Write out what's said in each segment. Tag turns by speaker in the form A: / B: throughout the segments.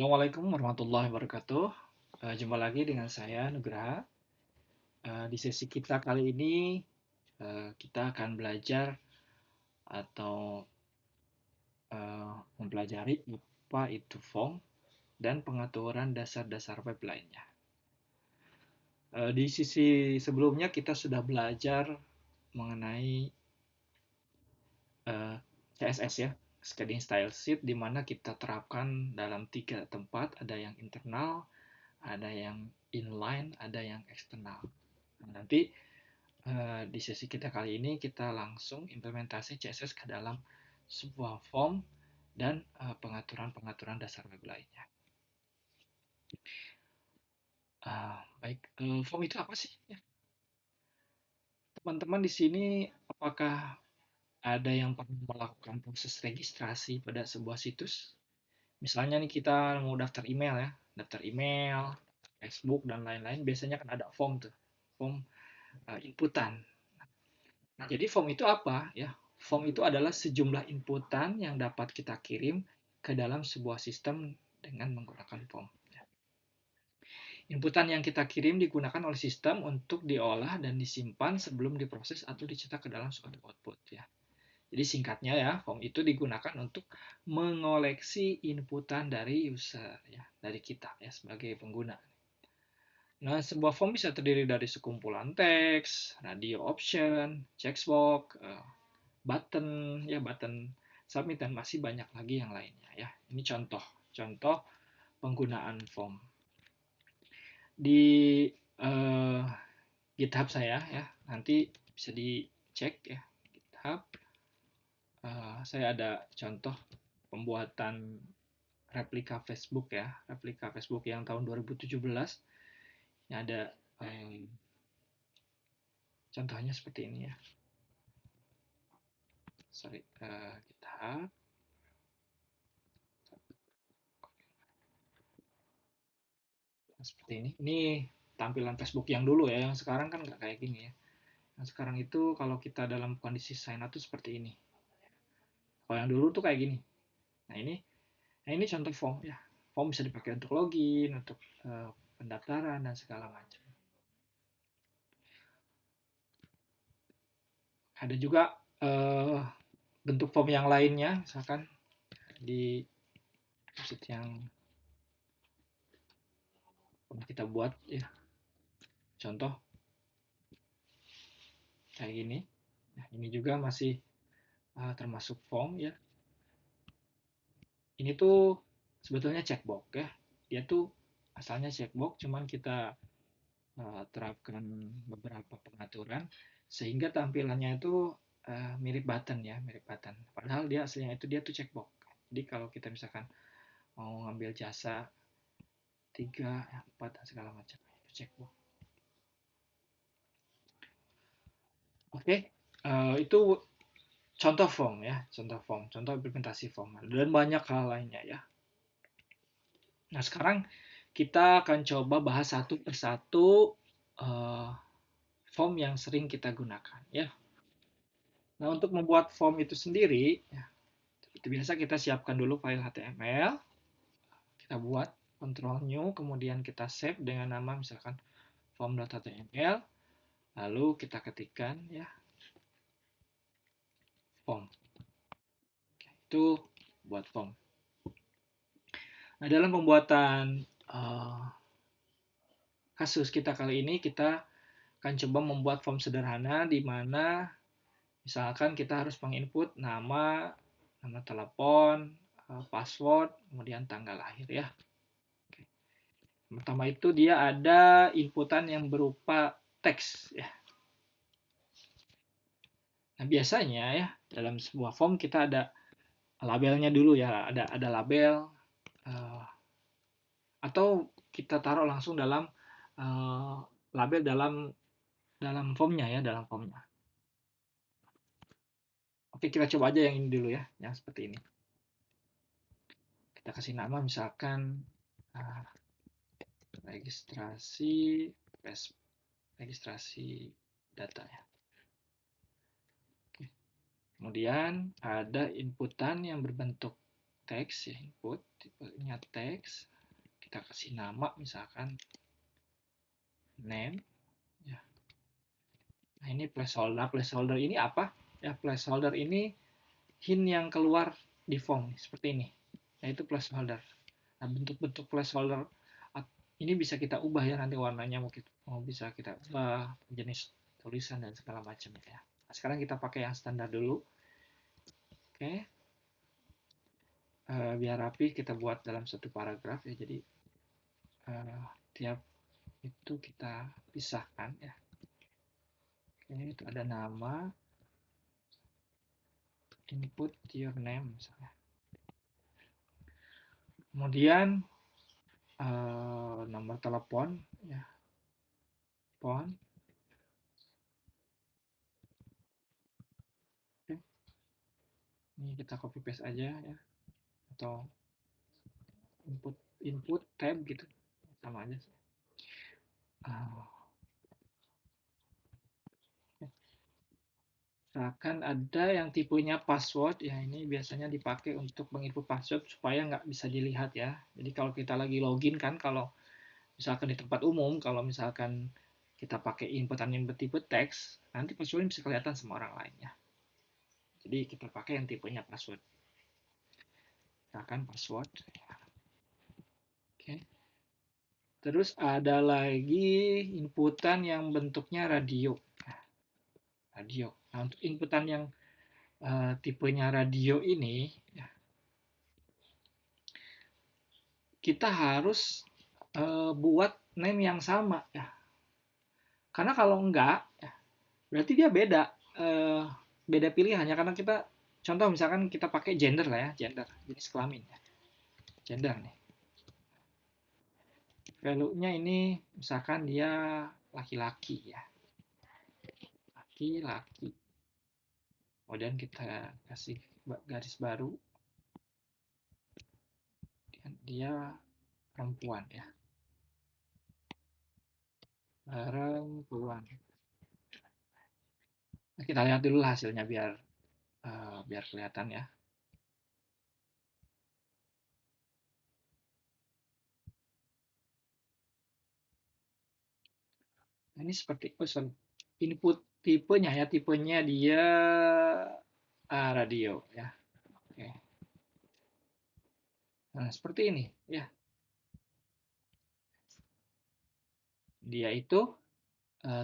A: Assalamualaikum warahmatullahi wabarakatuh. Jumpa lagi dengan saya Nugraha. Di sesi kita kali ini kita akan belajar atau mempelajari apa itu form dan pengaturan dasar-dasar web lainnya. Di sisi sebelumnya kita sudah belajar mengenai CSS ya, Shading Style Sheet, di mana kita terapkan dalam 3 tempat, ada yang internal, ada yang inline, ada yang eksternal. Nanti di sesi kita kali ini kita langsung implementasi CSS ke dalam sebuah form dan pengaturan-pengaturan dasar web lainnya. Baik, form itu apa sih? Ya, teman-teman di sini apakah ada yang pernah melakukan proses registrasi pada sebuah situs? Misalnya nih kita mau daftar email ya, daftar email, Facebook dan lain-lain. Biasanya kan ada form tuh, form inputan. Nah, jadi form itu apa ya? Form itu adalah sejumlah inputan yang dapat kita kirim ke dalam sebuah sistem dengan menggunakan form. Inputan yang kita kirim digunakan oleh sistem untuk diolah dan disimpan sebelum diproses atau dicetak ke dalam suatu output ya. Jadi singkatnya ya, form itu digunakan untuk mengoleksi inputan dari user ya, dari kita ya sebagai pengguna. Nah, sebuah form bisa terdiri dari sekumpulan teks, radio option, checkbox, button ya, button submit, dan masih banyak lagi yang lainnya ya. Ini contoh penggunaan form di uh, GitHub saya ya. Nanti bisa dicek ya, GitHub. Saya ada contoh pembuatan replika Facebook ya, replika Facebook yang tahun 2017. Ini ada contohnya seperti ini ya. Sorry, GitHub. Seperti ini. Ini tampilan Facebook yang dulu ya, yang sekarang kan nggak kayak gini ya. Yang sekarang itu kalau kita dalam kondisi sign up tuh seperti ini. Kalau yang dulu tuh kayak gini. Nah ini contoh form ya. Form bisa dipakai untuk login, untuk pendaftaran dan segala macam. Ada juga bentuk form yang lainnya, misalkan di website yang pernah kita buat ya. Contoh kayak gini. Nah, ini juga masih termasuk form ya. Ini tuh sebetulnya checkbox ya. Dia tuh asalnya checkbox, cuman kita terapkan beberapa pengaturan sehingga tampilannya itu mirip button ya, mirip button. Padahal dia aslinya itu dia tuh checkbox. Jadi kalau kita misalkan mau ngambil jasa 3, 4 dan segala macam itu checkbox. Oke, itu contoh form ya, contoh implementasi form dan banyak hal lainnya ya. Nah, sekarang kita akan coba bahas satu persatu form yang sering kita gunakan ya. Nah, untuk membuat form itu sendiri, ya, seperti biasa kita siapkan dulu file HTML, kita buat Ctrl New, kemudian kita save dengan nama misalkan form.html, lalu kita ketikkan ya form. Itu buat form. Nah, dalam pembuatan kasus kita kali ini, kita akan coba membuat form sederhana di mana misalkan kita harus menginput nama, nama telepon, password, kemudian tanggal lahir ya. Pertama itu dia ada inputan yang berupa teks ya. Nah, biasanya ya dalam sebuah form kita ada labelnya dulu ya, ada label atau kita taruh langsung dalam label dalam formnya ya, dalam formnya. Oke, kita coba aja yang ini dulu ya, yang seperti ini. Kita kasih nama misalkan registrasi registrasi data ya. Oke. Kemudian ada inputan yang berbentuk teks ya, input tipenya teks. kita kasih nama misalkan name ya. Nah, ini placeholder ini apa ya? Placeholder ini hint yang keluar di form seperti ini. Nah, itu placeholder. Nah, bentuk-bentuk placeholder ini bisa kita ubah ya, nanti warnanya mau bisa kita ubah, jenis tulisan dan segala macam ya. Nah, sekarang kita pakai yang standar dulu. Oke. Biar rapi kita buat dalam satu paragraf ya. Jadi tiap itu kita pisahkan ya. Oke, itu ada nama, input your name misalnya. Kemudian nomor telepon ya, phone. Oke. Ini kita copy paste aja ya, atau input tab gitu, sama aja. Misalkan ada yang tipenya password ya, ini biasanya dipakai untuk menginput password supaya nggak bisa dilihat ya. Jadi kalau kita lagi login kan, kalau misalkan di tempat umum, kalau misalkan kita pakai inputan yang bertipe teks, nanti passwordnya bisa kelihatan sama orang lain ya. Jadi kita pakai yang tipenya password. Misalkan password. Oke. Terus ada lagi inputan yang bentuknya radio. Radio. Nah, untuk inputan yang tipenya radio ini, ya, kita harus buat name yang sama ya. Karena kalau enggak, ya, berarti dia beda beda pilihannya. Karena kita contoh misalkan kita pakai gender lah ya, gender jenis kelamin ya, gender nih. Value-nya ini misalkan dia laki-laki ya, laki-laki. Kemudian kita kasih garis baru, dia perempuan ya, perempuan. Nah, kita lihat dulu hasilnya biar kelihatan ya. Nah, ini seperti input tipenya ya, tipenya dia radio ya. Oke. Nah, seperti ini ya. Dia itu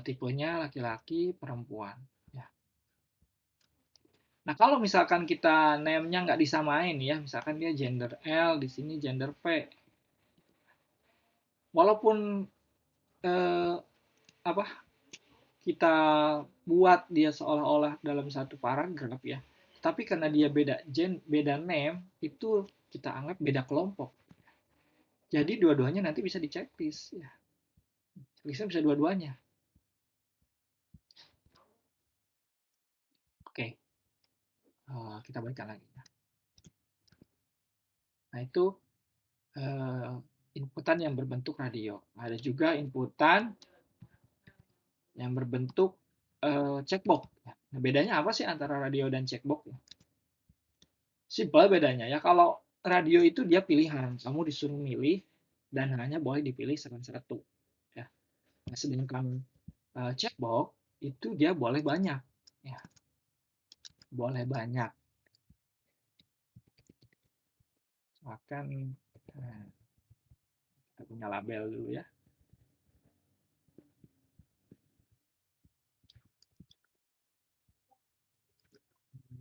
A: tipenya laki-laki, perempuan ya. Nah, kalau misalkan kita name-nya nggak disamain ya, misalkan dia gender L, di sini gender P. Walaupun apa kita buat dia seolah-olah dalam satu paragraf ya, tapi karena dia beda name, itu kita anggap beda kelompok. Jadi dua-duanya nanti bisa diceklis ya. Bisa dua-duanya. Oke. Kita baca lagi. Nah, itu inputan yang berbentuk radio. Ada juga inputan yang berbentuk checkbox. Nah, bedanya apa sih antara radio dan checkbox? Simpel bedanya ya. Kalau radio itu dia pilihan, kamu disuruh milih dan hanya boleh dipilih salah satu. Ya. Nah, sedangkan checkbox itu dia boleh banyak. Ya. Boleh banyak. Akan kita punya label dulu ya.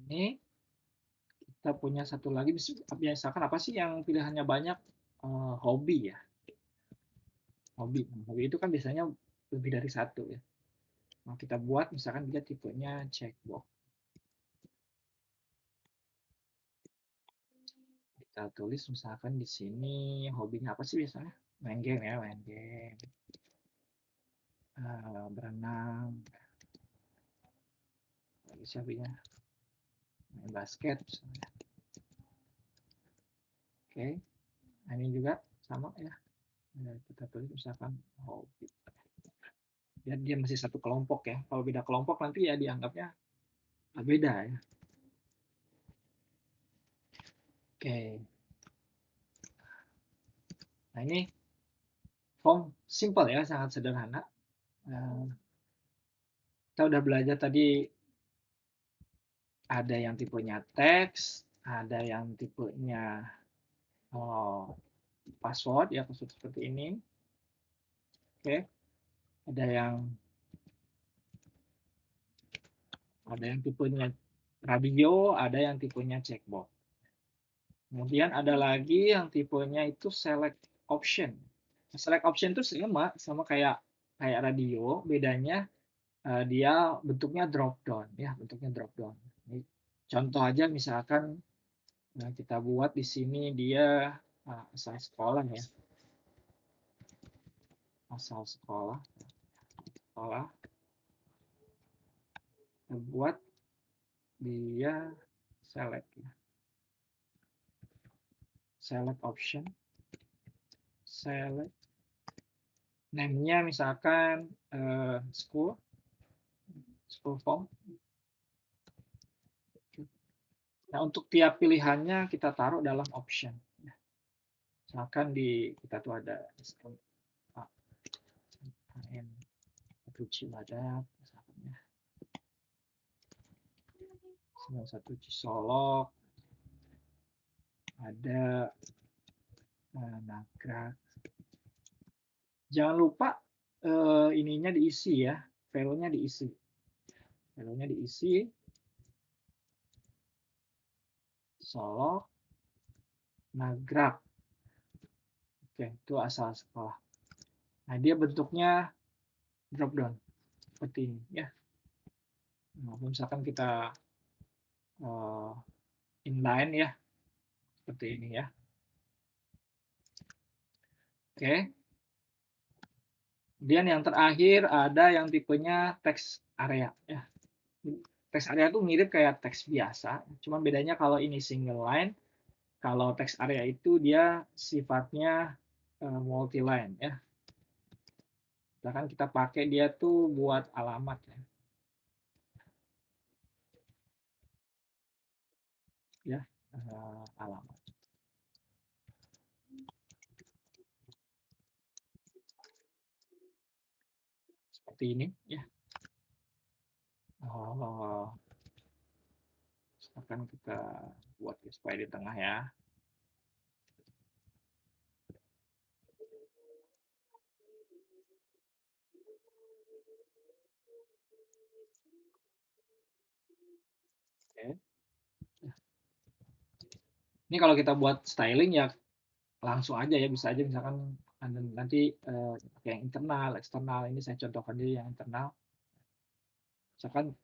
A: Ini kita punya satu lagi, biasakan apa sih yang pilihannya banyak? Hobi ya. Hobi itu kan biasanya lebih dari satu ya. Nah, kita buat misalkan dia tipenya checkbox. Kita tulis misalkan di sini hobinya apa sih biasanya? Main game ya, main game. Berenang. Lagi siapa ya? Main basket misalnya. Oke. Nah, ini juga sama ya. Kita tulis misalkan hobi. Ya, dia masih satu kelompok ya. Kalau beda kelompok nanti ya dianggapnya beda ya. Oke. Nah, ini form simple ya, sangat sederhana. Eh, kita udah belajar tadi ada yang tipenya teks, ada yang tipenya oh, password ya, password seperti ini. Oke, ada yang tipenya radio, ada yang tipenya checkbox. Kemudian ada lagi yang tipenya itu select option. Select option itu sama kayak kayak radio, bedanya dia bentuknya drop down ya, bentuknya drop down. Ini contoh aja misalkan kita buat di sini dia asal sekolah ya, asal sekolah, sekolah. Kita buat dia select ya. Select option, select name-nya misalkan school, school form. Nah, untuk tiap pilihannya kita taruh dalam option. Misalkan di kita tuh ada HN satu Cibadak, misalkan ya. 91 Cisolok, ada Nagrak. Jangan lupa ininya diisi ya, filenya diisi. Filenya diisi. Solok, Nagrak. Oke, itu asal sekolah. Nah, dia bentuknya drop down seperti ini ya. Nah, misalkan kita inline ya, seperti ini ya. Oke. Kemudian yang terakhir ada yang tipenya text area ya. Text area itu mirip kayak teks biasa, cuma bedanya kalau ini single line, kalau text area itu dia sifatnya multi line ya. Bahkan kita pakai dia tuh buat alamat ya. Ya, alamat. Seperti ini ya. Oh, akan kita buat supaya di tengah ya. Oke. Ini kalau kita buat styling ya langsung aja ya, bisa aja misalkan nanti pakai yang internal, eksternal. Ini saya contohkan dulu yang internal. Misalkan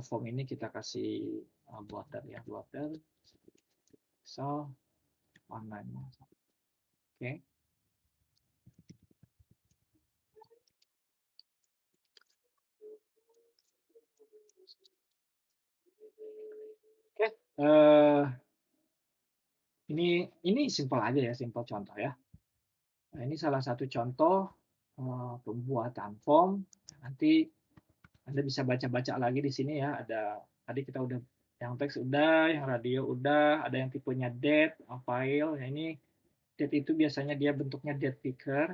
A: form ini kita kasih border ya, border, so online. Oke. Oke. Ini simpel aja ya, simpel contoh ya. Nah, ini salah satu contoh pembuatan form. Nanti Anda bisa baca-baca lagi di sini ya. Ada tadi kita udah yang teks udah, yang radio udah, ada yang tipenya date, file. Nah, ini date itu biasanya dia bentuknya date picker.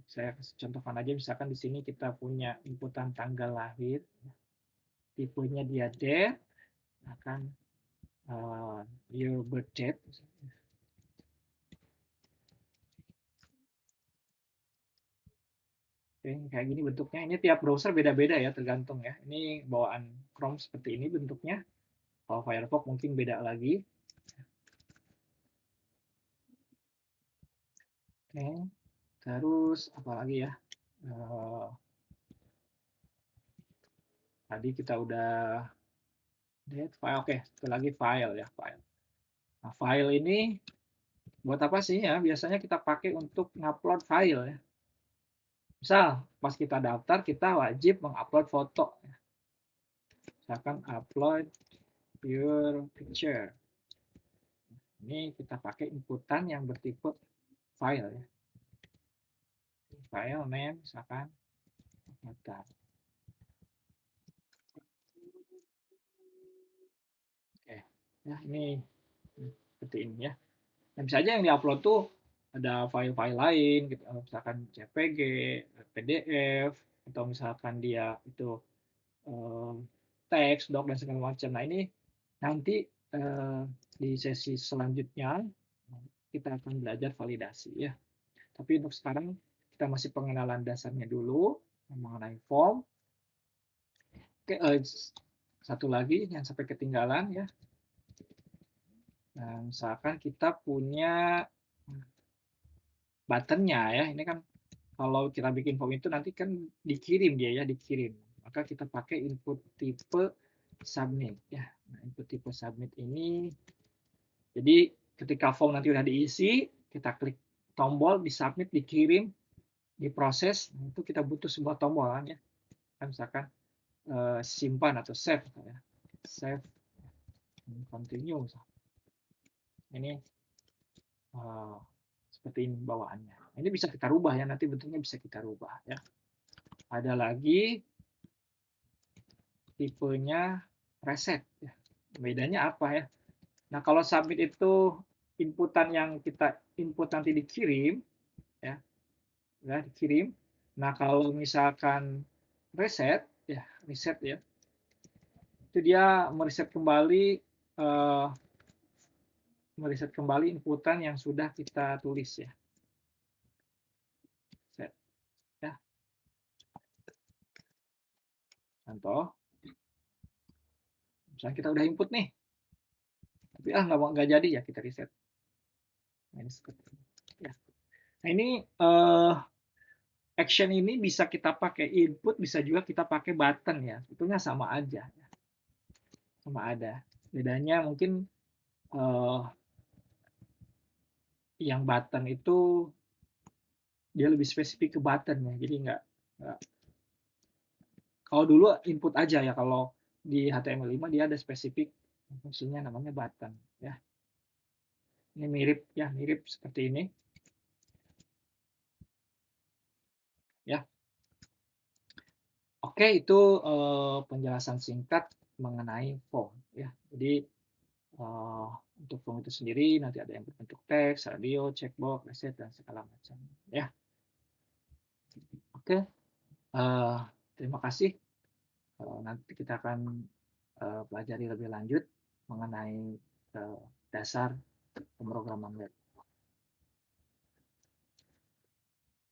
A: Saya contohkan aja misalkan di sini kita punya inputan tanggal lahir, tipenya dia date, akan your birth date. Oke, kayak gini bentuknya. Ini tiap browser beda-beda ya, tergantung ya. Ini bawaan Chrome seperti ini bentuknya. Kalau Firefox mungkin beda lagi. Oke, terus apa lagi ya? Tadi kita udah date file. Oke, itu lagi file ya, file. Nah, file ini buat apa sih ya? Biasanya kita pakai untuk ngupload file ya. Misal, pas kita daftar, kita wajib mengupload foto. Misalkan upload your picture. Ini kita pakai inputan yang bertipe file ya. File name misalkan daftar. Oke. Ya, ini seperti ini ya. Dan bisa aja yang diupload tuh ada file-file lain gitu, misalkan JPG, PDF, atau misalkan dia itu teks, doc, dan segala macam. Nah, ini nanti di sesi selanjutnya kita akan belajar validasi ya. Tapi untuk sekarang kita masih pengenalan dasarnya dulu mengenai form. Oke, satu lagi yang sampai ketinggalan ya. Nah, misalkan kita punya buttonnya ya, ini kan kalau kita bikin form itu nanti kan dikirim dia ya, dikirim. Maka kita pakai input tipe submit ya. Nah, input tipe submit ini, jadi ketika form nanti udah diisi, kita klik tombol di submit, dikirim, diproses. Nah, itu kita butuh sebuah tombol kan ya. Misalkan simpan atau save ya. Save, continue. Ini seperti ini bawaannya. Ini bisa kita rubah ya, nanti bentuknya bisa kita rubah ya. Ada lagi tipenya reset ya. Bedanya apa ya? Nah, kalau submit itu inputan yang kita input nanti dikirim ya, dikirim. Nah, kalau misalkan reset ya, reset ya, itu dia mereset kembali inputan yang sudah kita tulis ya. Set ya. Contoh, misalnya kita udah input nih, tapi nggak jadi ya, kita reset. Nah, ini seperti ini. Ya. Nah, ini action ini bisa kita pakai input, bisa juga kita pakai button ya. Sebetulnya sama aja. Sama ada. Bedanya mungkin yang button itu dia lebih spesifik ke button ya. Jadi nggak kalau dulu input aja ya, kalau di HTML5 dia ada spesifik fungsinya namanya button ya. Ini mirip ya, mirip seperti ini. Ya. Oke, itu penjelasan singkat mengenai form ya. Jadi untuk form itu sendiri nanti ada yang berbentuk teks, radio, checkbox, reset, dan segala macam ya. Oke, terima kasih. Nanti kita akan pelajari lebih lanjut mengenai dasar pemrograman web.